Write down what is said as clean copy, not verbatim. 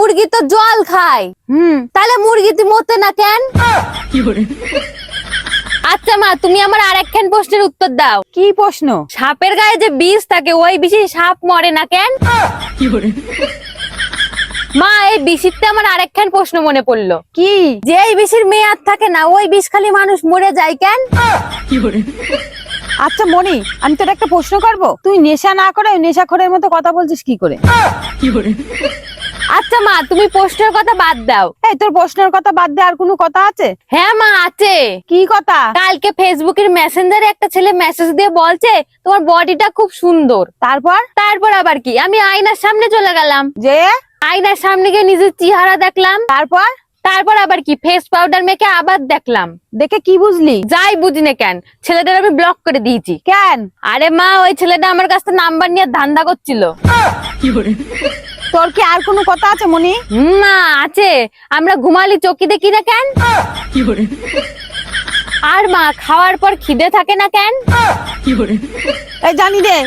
মুরগি তো জল খায়। তাহলে মুরগি মরতে না কেন? আচ্ছা মা, তুমি আমার আরেকখান প্রশ্নের উত্তর দাও। কি প্রশ্ন? সাপের গায়ে যে বিষ থাকে, ওই বিষে সাপ মরে না কেন? মা, এই বিষিতে আমার আরেকখান প্রশ্ন মনে পড়লো। কি? যে এই বিষের মেয়াদ থাকে না, ওই বিষ খালি মানুষ মরে যায় কেন? আচ্ছা মনি, আমি তোর একটা প্রশ্ন করব। তুই নেশা না করে নেশাখোরের মতো কথা বলছিস কি করে? আচ্ছা মা, তুমি প্রশ্নের কথা বাদ দাও। এই তোর প্রশ্নের কথা বাদ দে, আর কোনো কথা আছে? হ্যাঁ মা, আছে। কি কথা? কালকে ফেসবুকের মেসেঞ্জারে একটা ছেলে মেসেজ দিয়ে বলছে তোমার বডিটা খুব সুন্দর। তারপর আবার কি, আমি আয়নার সামনে চলে গেলাম, যে আয়নার সামনে গিয়ে নিজের চেহারা দেখলাম। তারপর আবার কি, ফেস পাউডার মেখে আবার দেখলাম। দেখে কি বুঝলি? যাই বুঝি না কেন, ছেলেটার আমি ব্লক করে দিয়েছি। কেন? আরে মা, ওই ছেলেটা আমার কাছ থেকে নাম্বার নিয়ে ধান্দা করছিল। তোর কি আর কোনো কথা আছে মনি? মা, আছে। আমরা ঘুমালি চোখে দেখি না কেন? আর মা, খাওয়ার পর খিদে থাকে না কেন? এই জানি রে।